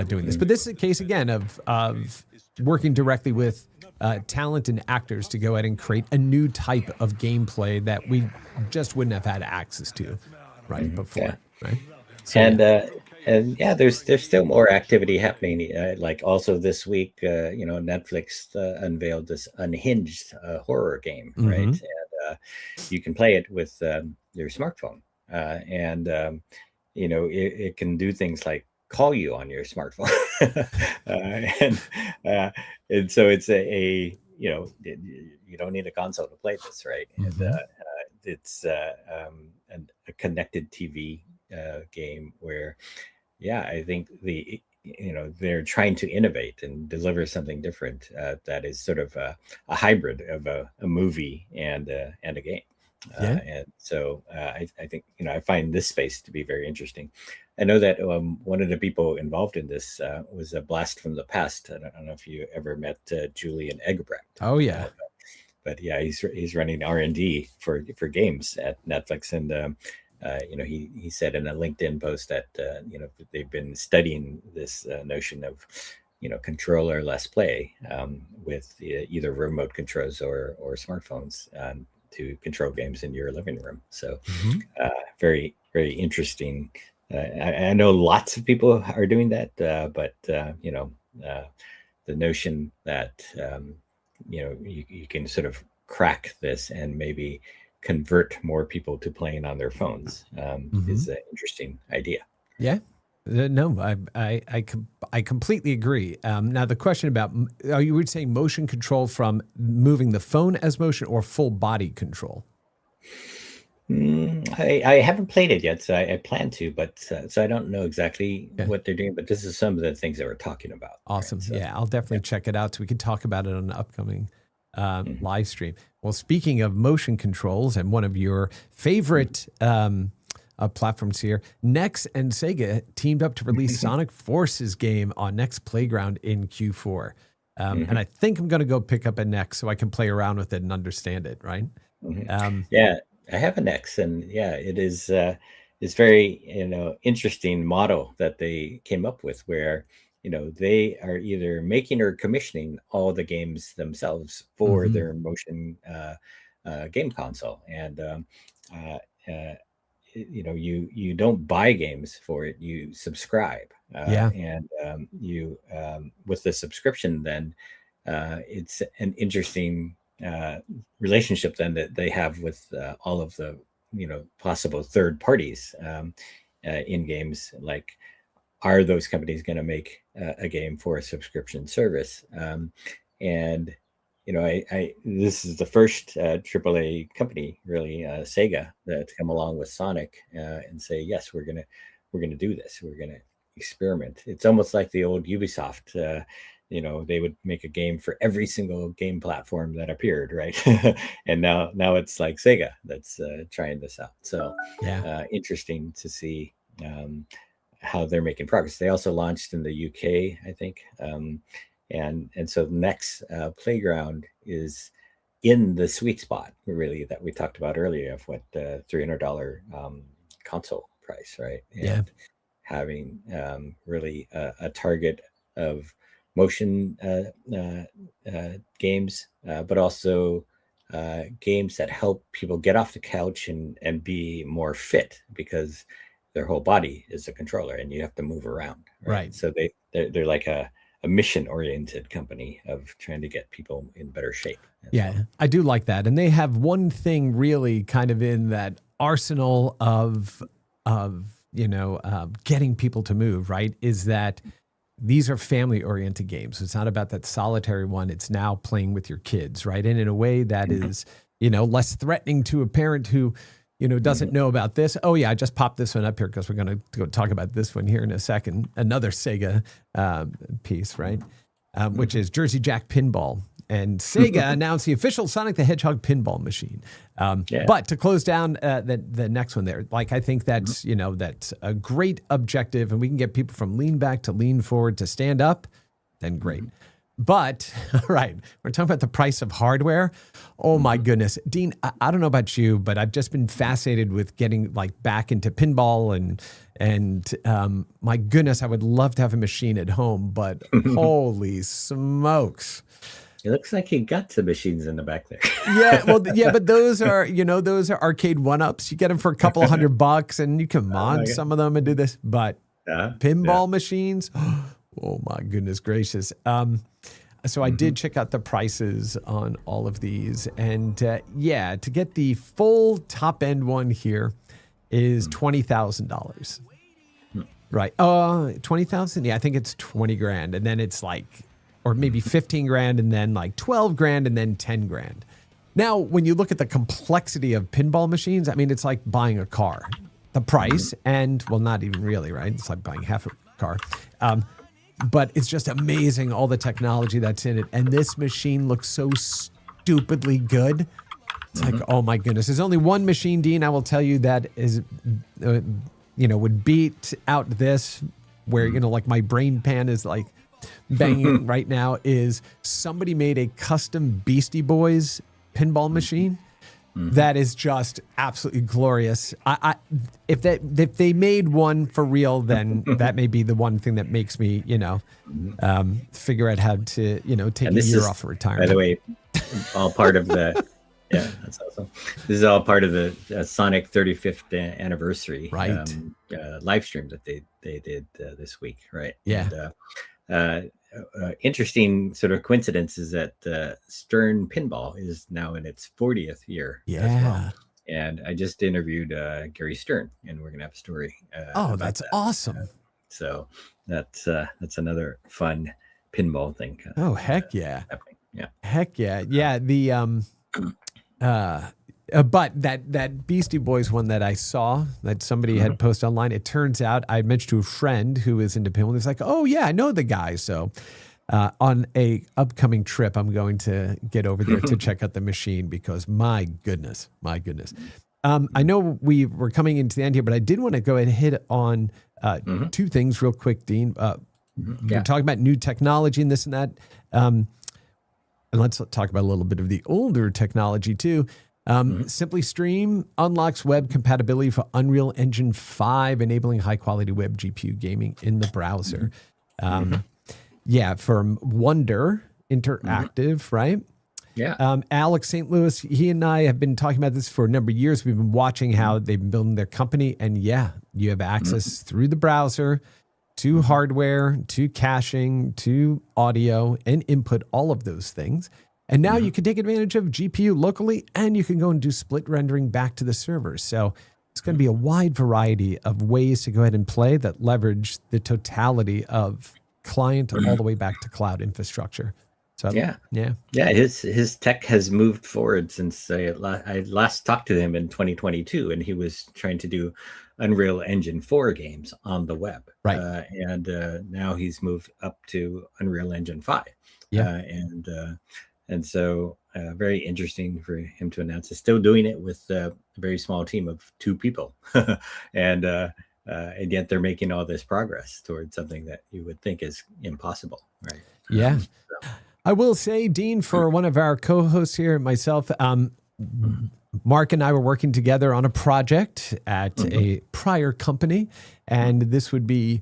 doing this. But this is a case, again, of working directly with talented actors to go ahead and create a new type of gameplay that we just wouldn't have had access to, right, before, right? So, and there's still more activity happening. Like also this week, Netflix unveiled this Unhinged horror game, right? And you can play it with your smartphone, it can do things like call you on your smartphone, and so it's you don't need a console to play this, right? And it's a connected TV game where, I think they're trying to innovate and deliver something different that is sort of a hybrid of a movie and a game. And so I think, I find this space to be very interesting. I know that one of the people involved in this was a blast from the past. I don't know if you ever met Julian Egbrecht. Oh, yeah. But he's running R&D for games at Netflix. And, he said in a LinkedIn post that, they've been studying this notion of, controller-less play with either remote controls or smartphones to control games in your living room. So very, very interesting. I know lots of people are doing that, but the notion that, you can sort of crack this and maybe convert more people to playing on their phones is an interesting idea. Yeah. No, I completely agree. Now the question about, you would say motion control from moving the phone as motion or full body control? I haven't played it yet, so I plan to, but so I don't know exactly what they're doing, but this is some of the things that we're talking about. Awesome. Right? So, yeah, I'll definitely check it out so we can talk about it on an upcoming live stream. Well, speaking of motion controls and one of your favorite platforms here, Nex and Sega teamed up to release Sonic Forces game on Nex Playground in Q4. And I think I'm going to go pick up a Nex so I can play around with it and understand it, right? I have a Nex, and it is very interesting model that they came up with, where they are either making or commissioning all the games themselves for their motion game console, and you don't buy games for it, you subscribe, and you with the subscription, then it's an interesting relationship then that they have with all of the possible third parties in games. Like, are those companies going to make a game for a subscription service? And this is the first AAA company, really, Sega, to come along with Sonic and say, yes, we're gonna do this. We're gonna experiment. It's almost like the old Ubisoft they would make a game for every single game platform that appeared, right? And now it's like Sega that's trying this out. So interesting to see how they're making progress. They also launched in the UK, I think, and so next Playground is in the sweet spot, really, that we talked about earlier of what $300 console price, right? And having really a target of motion games, but also games that help people get off the couch and be more fit, because their whole body is a controller and you have to move around. Right. So they're like a mission-oriented company of trying to get people in better shape. Yeah, I do like that. And they have one thing really kind of in that arsenal of getting people to move, right, is that these are family-oriented games. It's not about that solitary one. It's now playing with your kids, right? And in a way that is, less threatening to a parent who, doesn't know about this. Oh, yeah, I just popped this one up here because we're going to go talk about this one here in a second. Another Sega piece, right? Which is Jersey Jack Pinball. And Sega announced the official Sonic the Hedgehog pinball machine. But to close down the next one there, like I think that's, that's a great objective, and we can get people from lean back to lean forward to stand up, then great. But, all right, we're talking about the price of hardware. Oh, my goodness. Dean, I don't know about you, but I've just been fascinated with getting back into pinball and my goodness, I would love to have a machine at home, but holy smokes. It looks like you got some machines in the back there. But those are, those are arcade one-ups. You get them for a couple of $100 and you can mod some of them and do this. But pinball machines, oh my goodness gracious. So I did check out the prices on all of these. And to get the full top-end one here is $20,000. Right. 20,000? Yeah, I think it's 20 grand. And then it's or maybe 15 grand and then 12 grand and then 10 grand. Now, when you look at the complexity of pinball machines, I mean, it's like buying a car. The price and, well, not even really, right? It's like buying half a car. But it's just amazing, all the technology that's in it. And this machine looks so stupidly good. It's like, oh my goodness. There's only one machine, Dean, I will tell you, that is, would beat out this, where, my brain pan is banging right now, is somebody made a custom Beastie Boys pinball machine that is just absolutely glorious. If they made one for real, then that may be the one thing that makes me, figure out how to, take a year off of retirement. By the way, all part of the, that's awesome. This is all part of the Sonic 35th anniversary live stream that they did this week, right? Yeah. And, interesting sort of coincidence is that Stern Pinball is now in its 40th year as well. And I just interviewed Gary Stern, and we're going to have a story. That's awesome. So that's another fun pinball thing. Heck yeah. Yeah. Heck yeah. Yeah. The, but that Beastie Boys one that I saw that somebody had posted online, it turns out I mentioned to a friend who is into pinball. He's like, oh yeah, I know the guy. So on a upcoming trip, I'm going to get over there to check out the machine, because my goodness. I know we were coming into the end here, but I did want to go ahead and hit on two things real quick, Dean. We're talking about new technology and this and that. And let's talk about a little bit of the older technology too. Simply Stream unlocks web compatibility for Unreal Engine 5, enabling high-quality web GPU gaming in the browser. From Wonder Interactive, right? Yeah. Alex St. Louis, he and I have been talking about this for a number of years. We've been watching how they've been building their company, and you have access through the browser to hardware, to caching, to audio, and input, all of those things. And now you can take advantage of GPU locally, and you can go and do split rendering back to the server. So it's going to be a wide variety of ways to go ahead and play that leverage the totality of client all the way back to cloud infrastructure. So yeah. Yeah. His tech has moved forward since I last talked to him in 2022, and he was trying to do Unreal Engine 4 games on the web. Right. And now he's moved up to Unreal Engine 5. Yeah. And so very interesting for him to announce. He's still doing it with a very small team of 2 people. And yet they're making all this progress towards something that you would think is impossible, right? Yeah. I will say, Dean, for one of our co-hosts here, myself, Mark and I were working together on a project at a prior company, and this would be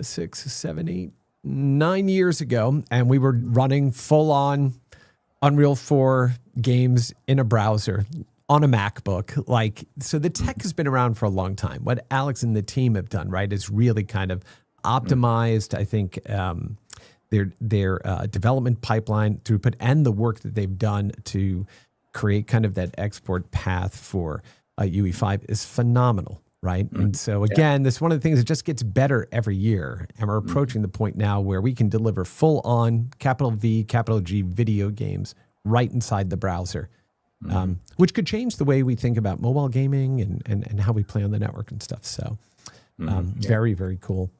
6, 7, 8, 9 years ago, and we were running full-on Unreal 4 games in a browser on a MacBook. So the tech has been around for a long time. What Alex and the team have done, right, is really kind of optimized, I think, their development pipeline throughput and the work that they've done to create kind of that export path for UE5 is phenomenal, right? And so again, this is one of the things that just gets better every year. And we're approaching the point now where we can deliver full on capital V, capital G video games right inside the browser, which could change the way we think about mobile gaming and how we play on the network and stuff. So very, very cool.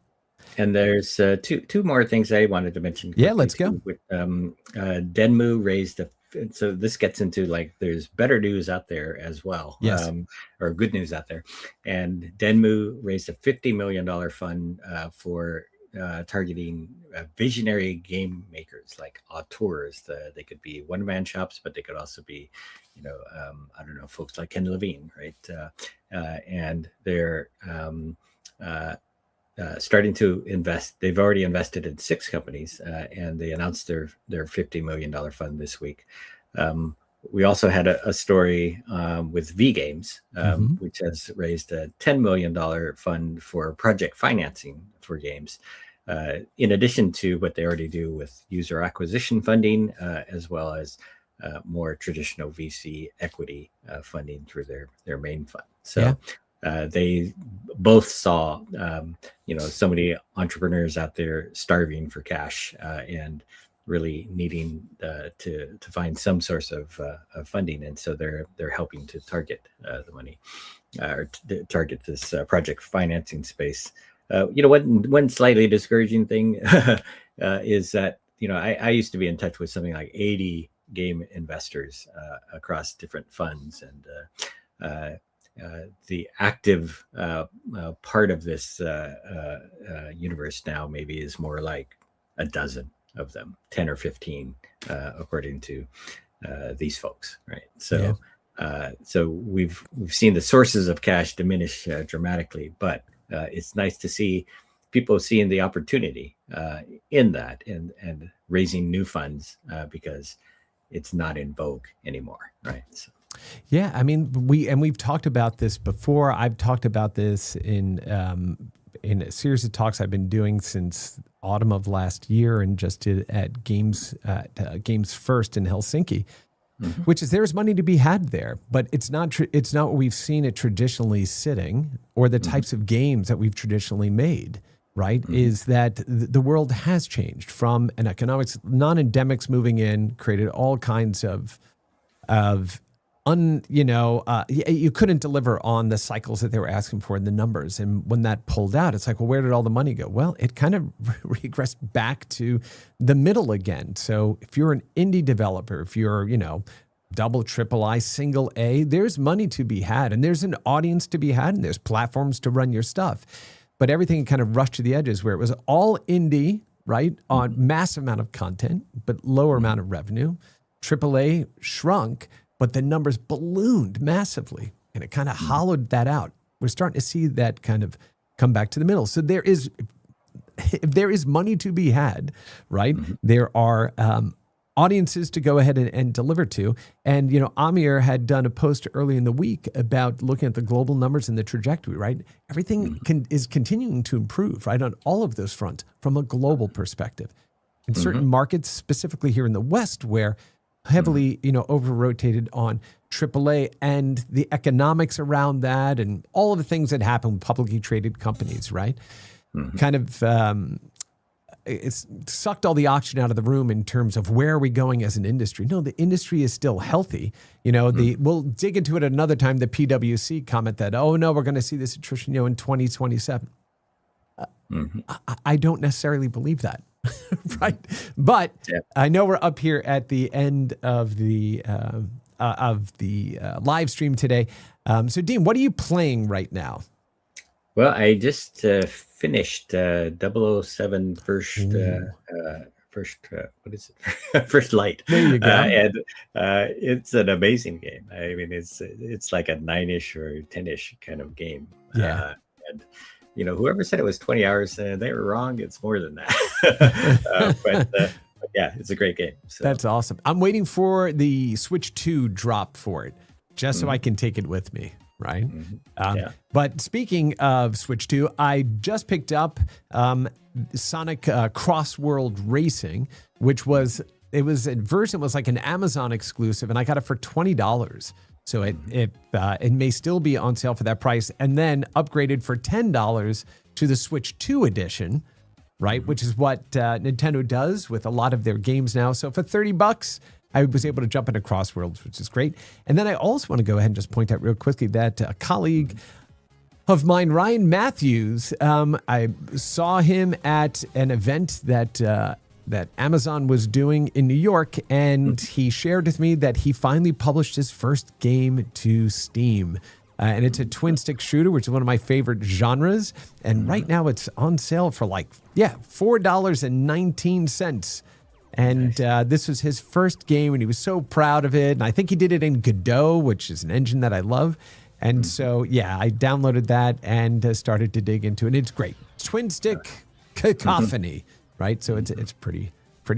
And there's two more things I wanted to mention. Yeah, let's go. Denmu raised so this gets into there's better news out there as well, yes. Or good news out there. And Denmu raised a $50 million fund for targeting visionary game makers like auteurs. They could be one-man shops, but they could also be, I don't know, folks like Ken Levine, right? And they're starting to invest. They've already invested in 6 companies, and they announced their $50 million fund this week. We also had a story with V Games, which has raised a $10 million fund for project financing for games, in addition to what they already do with user acquisition funding, as well as more traditional VC equity funding through their main fund. So they both saw, so many entrepreneurs out there starving for cash and really needing to find some source of funding, and so they're helping to target the money, or target this project financing space. One slightly discouraging thing is that I used to be in touch with something like 80 game investors across different funds, and the active part of this universe now maybe is more like a dozen of them, 10 or 15, according to these folks, right? So, so we've seen the sources of cash diminish dramatically, but it's nice to see people seeing the opportunity in that and raising new funds because it's not in vogue anymore, right? So. Yeah, I mean, we've talked about this before. I've talked about this in a series of talks I've been doing since autumn of last year, and just did at Games First in Helsinki, which is there's money to be had there, but it's not what we've seen it traditionally sitting, or the types of games that we've traditionally made. Right, is that the world has changed from an economics, non-endemics moving in, created all kinds of you couldn't deliver on the cycles that they were asking for in the numbers. And when that pulled out, it's like, well, where did all the money go? Well, it kind of regressed back to the middle again. So if you're an indie developer, if you're, double, triple I, single A, there's money to be had, and there's an audience to be had, and there's platforms to run your stuff. But everything kind of rushed to the edges where it was all indie, right, on massive amount of content, but lower amount of revenue. AAA shrunk, but the numbers ballooned massively, and it kind of hollowed that out. We're starting to see that kind of come back to the middle. So if there is money to be had, right, there are audiences to go ahead and deliver to. And, Amir had done a post early in the week about looking at the global numbers and the trajectory, right? Everything is continuing to improve, right, on all of those fronts from a global perspective. In certain markets, specifically here in the West, where heavily, over-rotated on AAA and the economics around that and all of the things that happen with publicly traded companies, right? Kind of it's sucked all the oxygen out of the room in terms of where are we going as an industry. No, the industry is still healthy. We'll dig into it another time. The PwC comment that, oh no, we're going to see this attrition, in 2027. I don't necessarily believe that. Right. But I know we're up here at the end of the live stream today. So Dean, what are you playing right now? Well, I just finished 007 First First Light. There you go. And it's an amazing game. I mean, it's like a 9-ish or 10-ish kind of game. Yeah. And whoever said it was 20 hours, they were wrong. It's more than that. But yeah, it's a great game. So. That's awesome. I'm waiting for the Switch 2 drop for it, just so I can take it with me. Right. But speaking of Switch 2, I just picked up Sonic Cross World Racing, which was a version was like an Amazon exclusive, and I got it for $20. So it may still be on sale for that price, and then upgraded for $10 to the Switch 2 edition, right? Which is what Nintendo does with a lot of their games now. So for $30, I was able to jump into Crossworlds, which is great. And then I also want to go ahead and just point out real quickly that a colleague of mine, Ryan Matthews, I saw him at an event that Amazon was doing in New York, and he shared with me that he finally published his first game to Steam. And it's a twin stick shooter, which is one of my favorite genres. And right now it's on sale for $4.19. And this was his first game, and he was so proud of it. And I think he did it in Godot, which is an engine that I love. And so, I downloaded that and started to dig into it. It's great. Twin stick cacophony, right? So it's pretty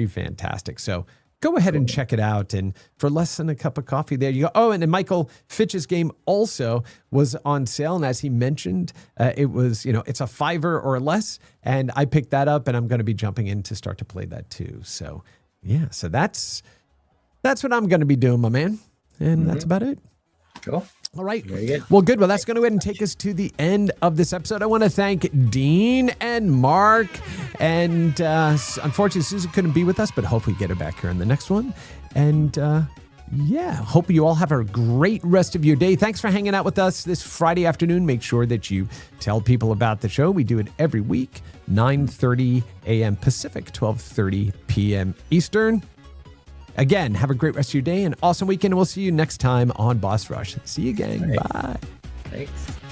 fantastic. So go ahead and check it out. And for less than a cup of coffee, there you go. Oh, and then Michael Fitch's game also was on sale. And as he mentioned, it was, it's a $5 or less. And I picked that up, and I'm going to be jumping in to start to play that too. So, so that's what I'm going to be doing, my man. And that's about it. Cool. All right. Very good. Well, good. Well, that's going to go ahead and take us to the end of this episode. I want to thank Dean and Mark. And unfortunately, Susan couldn't be with us, but hopefully get her back here in the next one. And hope you all have a great rest of your day. Thanks for hanging out with us this Friday afternoon. Make sure that you tell people about the show. We do it every week, 9:30 a.m. Pacific, 12:30 p.m. Eastern. Again, have a great rest of your day, an awesome weekend, and we'll see you next time on Boss Rush. See you, gang. Right. Bye. Thanks.